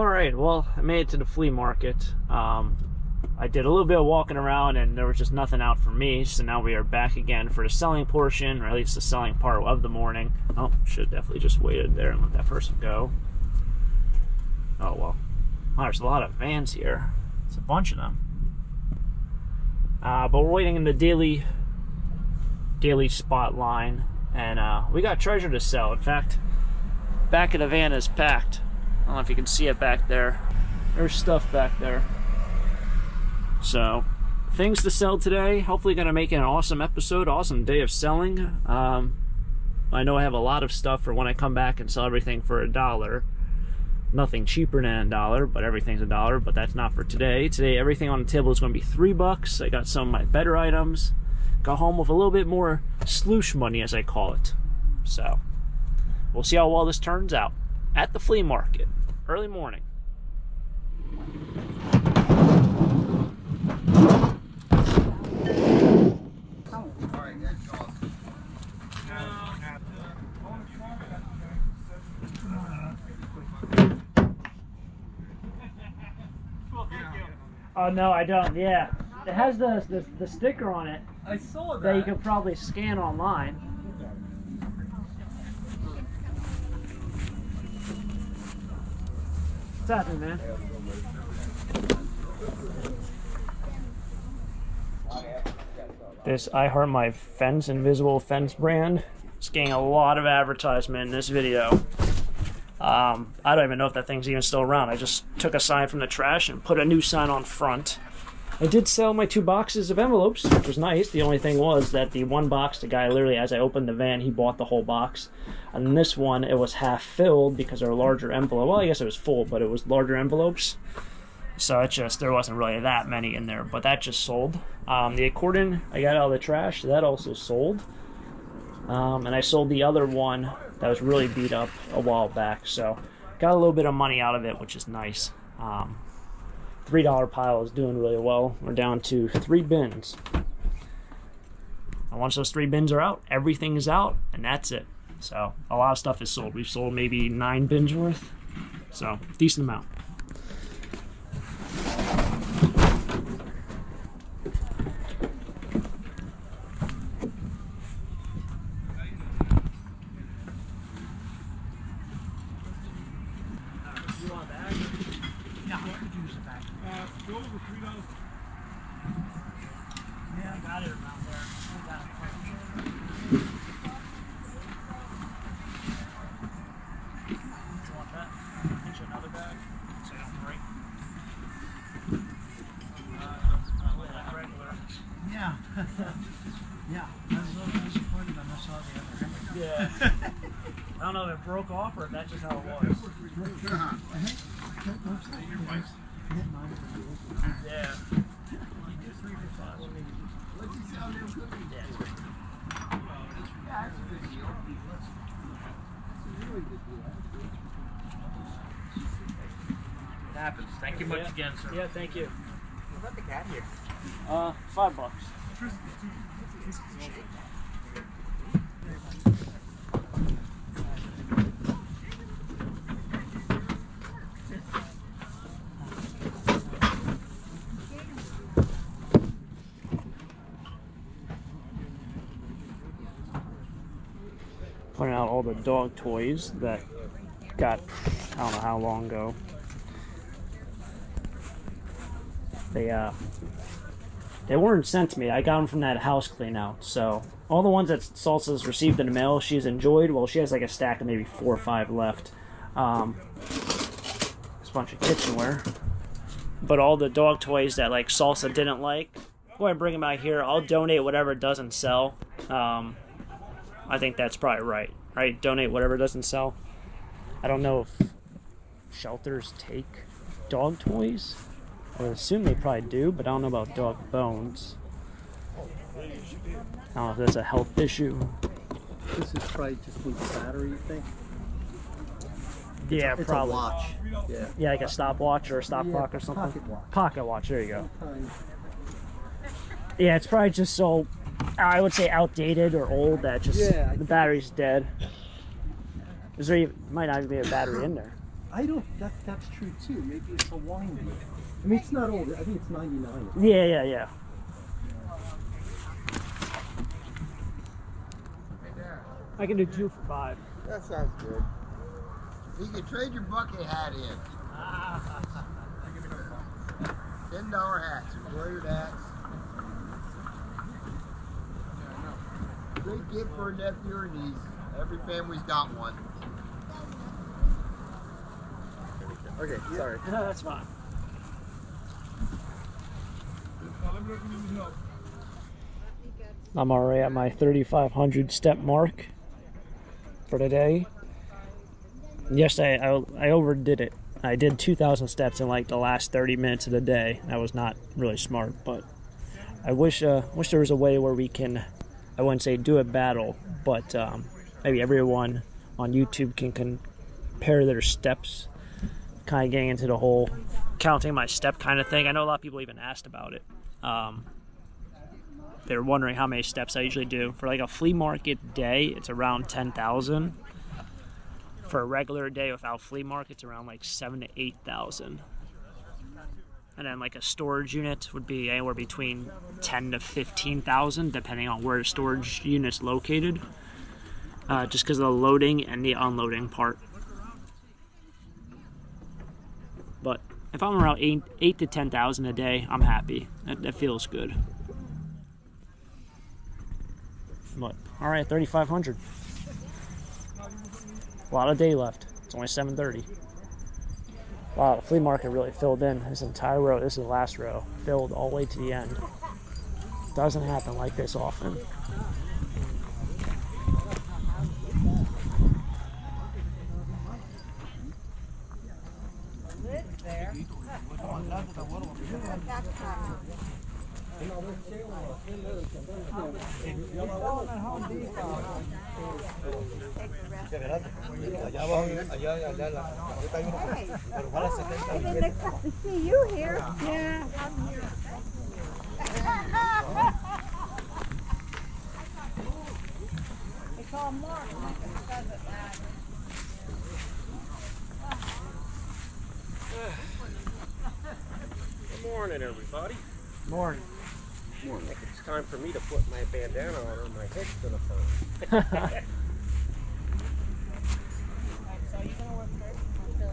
Alright, well, I made it to the flea market. I did a little bit of walking around and there was just nothing out for me, so now we are back again for the selling portion, or at least the selling part of the morning. Oh, should definitely just waited there and let that person go. Oh well. Oh, there's a lot of vans here. It's a bunch of them. But we're waiting in the daily spot line, and we got treasure to sell. In fact, back of the van is packed. I don't know if you can see it back there. There's stuff back there. So, things to sell today. Hopefully gonna make it an awesome episode, awesome day of selling. I know I have a lot of stuff for when I come back and sell everything for $1. Nothing cheaper than $1, but everything's $1, but that's not for today. Today, everything on the table is gonna be $3. I got some of my better items. Got home with a little bit more sloosh money, as I call it. So, we'll see how well this turns out at the flea market, early morning. Oh no, I don't. Yeah, it has the sticker on it. I saw that. That you could probably scan online. What's happening, man? This I Heart My Fence Invisible Fence brand is getting a lot of advertisement in this video. I don't even know if that thing's even still around. I just took a sign from the trash and put a new sign on front. I did sell my 2 boxes of envelopes, which was nice. The only thing was that the one box, the guy literally, as I opened the van, he bought the whole box. And this one, it was half filled because they're larger envelope. Well, I guess it was full, but it was larger envelopes. So it just, there wasn't really that many in there, but that just sold. The accordion I got out of the trash, that also sold. And I sold the other one that was really beat up a while back. So got a little bit of money out of it, which is nice. $3 pile is doing really well. We're down to 3 bins. And once those 3 bins are out, everything is out, and that's it. So a lot of stuff is sold. We've sold maybe 9 bins worth. So decent amount. Yeah, I got it around there. Do you want that? Get you another bag so you don't break. Regular. Yeah. Yeah. I was a little disappointed when I saw the other end. Yeah. I don't know if it broke off or if that's just how it was. Yeah. It happens. Thank you much again, sir. Yeah, thank you. What about the cat here? $5. Pointing out all the dog toys that got, I don't know how long ago. They weren't sent to me. I got them from that house clean out. So all the ones that Salsa's received in the mail, she's enjoyed. Well, she has like a stack of maybe 4 or 5 left. There's a bunch of kitchenware. But all the dog toys that like Salsa didn't like, go ahead and bring them out here. I'll donate whatever doesn't sell. I think that's probably right. Right? Donate whatever doesn't sell. I don't know if shelters take dog toys. I would assume they probably do, but I don't know about dog bones. I don't know if that's a health issue. This is probably just with the battery, you think? Yeah, it's probably. A watch. Yeah. Yeah, like a stopwatch or a stop clock or something. Pocket watch. Pocket watch, there you go. Yeah, it's probably just so, I would say outdated or old that just the battery's dead. Is there even, might not even be a battery in there. I don't. That's true too. Maybe it's a wine beer. I mean, it's not old. I think it's 99. Yeah. I can do 2 for 5. That sounds good. You can trade your bucket hat in. $10 hats, embroidered hats. Great gift for a nephew or niece. Every family's got one. Okay, sorry. No, that's fine. I'm already at my 3,500 step mark for today. Yesterday, I overdid it. I did 2,000 steps in like the last 30 minutes of the day. That was not really smart, but I wish there was a way where we can, I wouldn't say do a battle, but maybe everyone on YouTube can compare their steps, kind of getting into the whole counting my step kind of thing. I know a lot of people even asked about it. They were wondering how many steps I usually do. For like a flea market day, it's around 10,000. For a regular day without flea market, it's around like 7,000 to 8,000. And then like a storage unit would be anywhere between 10,000 to 15,000, depending on where the storage unit's located. Just because of the loading and the unloading part. But if I'm around 8 to 10,000 a day, I'm happy. That feels good. But all right, 3,500. A lot of day left. It's only 7:30. Wow, the flea market really filled in. This entire row, this is the last row, filled all the way to the end. Doesn't happen like this often. I didn't expect to see you here. Yeah. They call Mark because of that. Good morning, everybody. Morning. I think it's time for me to put my bandana on or my head's gonna burn.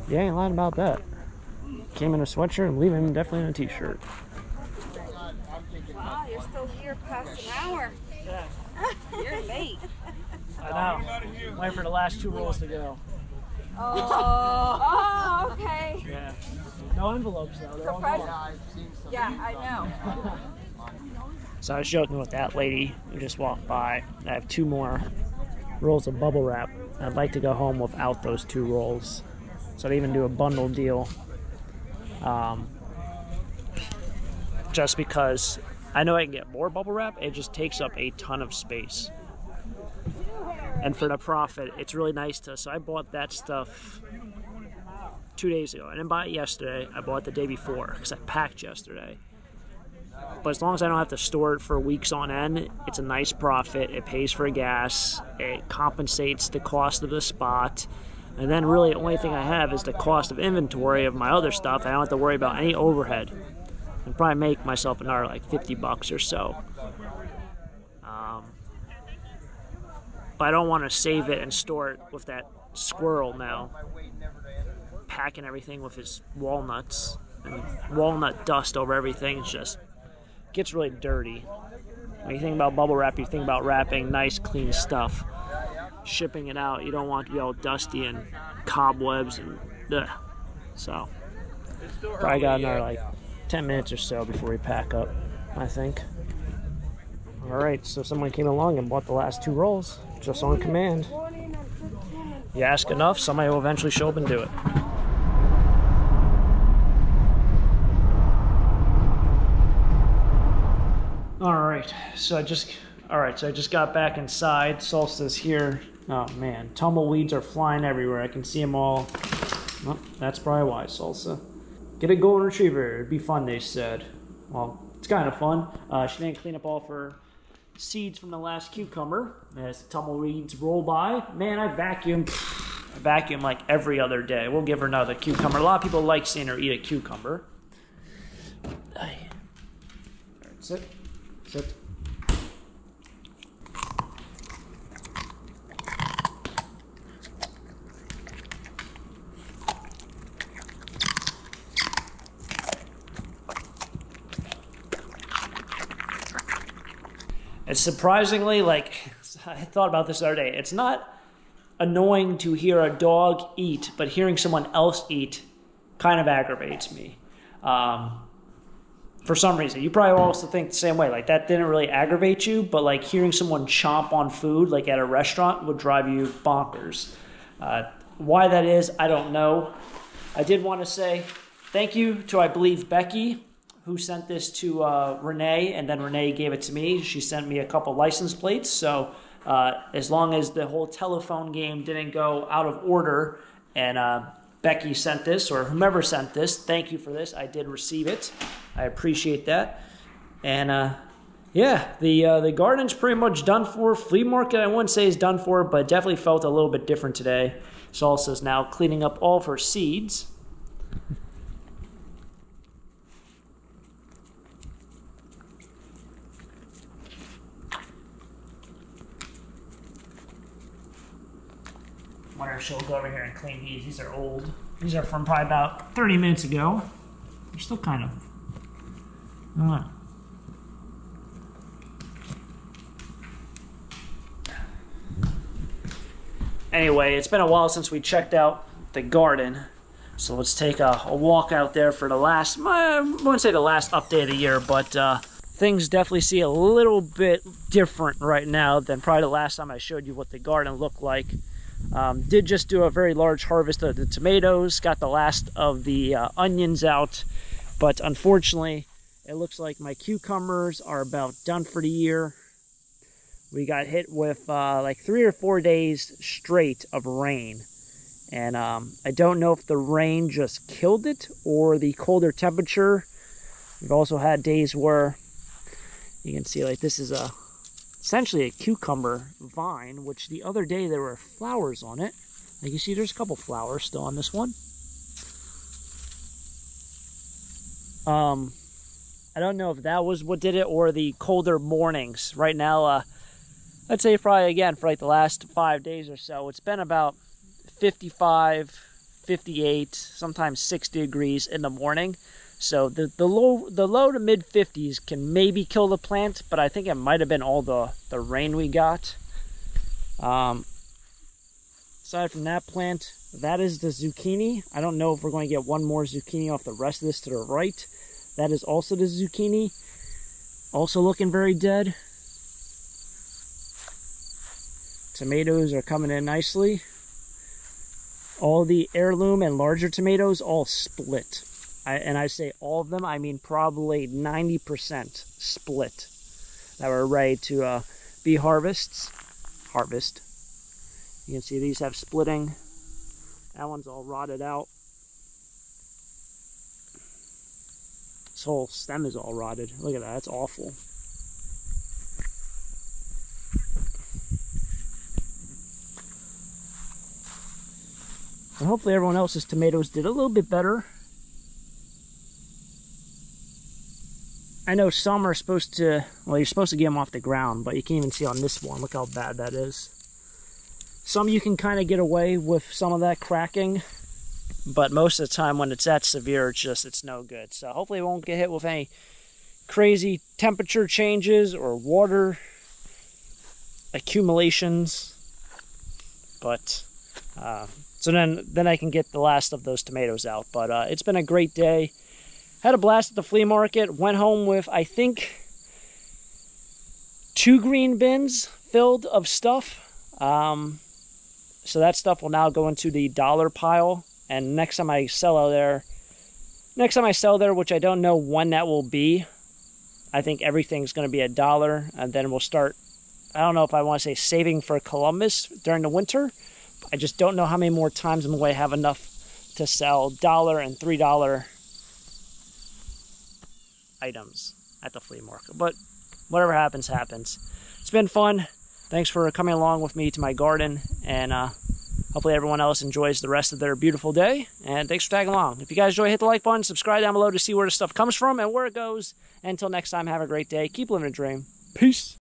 You ain't lying about that. Came in a sweatshirt and leaving definitely in a t-shirt. Wow, you're still here past an hour. Yeah. You're late. I know. Waiting for the last 2 rolls to go. Oh, okay. Yeah. No envelopes though. They're all gone. Yeah, I know. So I was joking with that lady who just walked by. I have 2 more rolls of bubble wrap. I'd like to go home without those 2 rolls. So I'd even do a bundle deal. Just because I know I can get more bubble wrap, it just takes up a ton of space. And for the profit, it's really nice to, so I bought that stuff 2 days ago. I didn't buy it yesterday, I bought it the day before, because I packed yesterday. But as long as I don't have to store it for weeks on end, it's a nice profit, it pays for gas, it compensates the cost of the spot, and then really the only thing I have is the cost of inventory of my other stuff. I don't have to worry about any overhead. I'd probably make myself another like 50 bucks or so. But I don't want to save it and store it with that squirrel now, packing everything with his walnuts and walnut dust over everything. It just gets really dirty. When you think about bubble wrap, you think about wrapping nice clean stuff. Shipping it out, you don't want it to be all dusty and cobwebs and ugh. So probably got another like 10 minutes or so before we pack up, I think. Alright, so someone came along and bought the last 2 rolls, just on command. You ask enough, somebody will eventually show up and do it. Alright, so I just got back inside. Salsa's here. Oh man, tumbleweeds are flying everywhere. I can see them all. Well, that's probably why, Salsa. Get a golden retriever. It'd be fun, they said. Well, it's kind of fun. She didn't clean up all of her seeds from the last cucumber as the tumbleweeds roll by. Man, I vacuumed vacuum like every other day. We'll give her another cucumber. A lot of people like seeing her eat a cucumber. All right, sit. Sit. It's surprisingly, like, I thought about this the other day, it's not annoying to hear a dog eat, but hearing someone else eat kind of aggravates me. For some reason. You probably also think the same way. Like, that didn't really aggravate you, but like hearing someone chomp on food, like at a restaurant, would drive you bonkers. Why that is, I don't know. I did want to say thank you to, I believe, Becky, who sent this to Renee, and then Renee gave it to me. She sent me a couple license plates, so as long as the whole telephone game didn't go out of order, and Becky sent this, or whomever sent this, thank you for this. I did receive it. I appreciate that. And yeah, the garden's pretty much done for. Flea market, I wouldn't say is done for, but definitely felt a little bit different today. Salsa's now cleaning up all of her seeds. Wonder if she'll go over here and clean these. These are old. These are from probably about 30 minutes ago. They're still kind of... I don't know. Anyway, it's been a while since we checked out the garden. So let's take a walk out there for the last... I wouldn't say the last update of the year, but things definitely see a little bit different right now than probably the last time I showed you what the garden looked like. Did just do a very large harvest of the tomatoes, got the last of the onions out, but unfortunately it looks like my cucumbers are about done for the year. We got hit with like 3 or 4 days straight of rain, and I don't know if the rain just killed it or the colder temperature. We've also had days where you can see, like, this is essentially a cucumber vine, which the other day there were flowers on it. Like you see, there's a couple flowers still on this one. I don't know if that was what did it or the colder mornings. Right now, I'd say probably again for like the last 5 days or so, it's been about 55, 58, sometimes 60 degrees in the morning. So the low to mid 50s can maybe kill the plant, but I think it might have been all the rain we got. Aside from that plant, that is the zucchini. I don't know if we're going to get one more zucchini off the rest of this to the right. That is also the zucchini. Also looking very dead. Tomatoes are coming in nicely. All the heirloom and larger tomatoes all split. And I say all of them, I mean probably 90% split that were ready to be harvest. You can see these have splitting. That one's all rotted out. This whole stem is all rotted. Look at that, that's awful. And hopefully everyone else's tomatoes did a little bit better. I know some are supposed to, well, you're supposed to get them off the ground, but you can't even see on this one. Look how bad that is. Some you can kind of get away with some of that cracking, but most of the time when it's that severe, it's no good. So hopefully it won't get hit with any crazy temperature changes or water accumulations. But, so then I can get the last of those tomatoes out. But it's been a great day. Had a blast at the flea market. Went home with, I think, 2 green bins filled of stuff. So that stuff will now go into the dollar pile. And next time I sell there, which I don't know when that will be, I think everything's going to be $1. And then we'll start, I don't know if I want to say saving for Columbus during the winter. I just don't know how many more times I'm going to have enough to sell $1 and $3 items at the flea market. But whatever happens, happens. It's been fun. Thanks for coming along with me to my garden, and Hopefully everyone else enjoys the rest of their beautiful day. And thanks for tagging along. If you guys enjoy, hit the like button, subscribe down below to see where this stuff comes from and where it goes. Until next time, have a great day. Keep living a dream. Peace.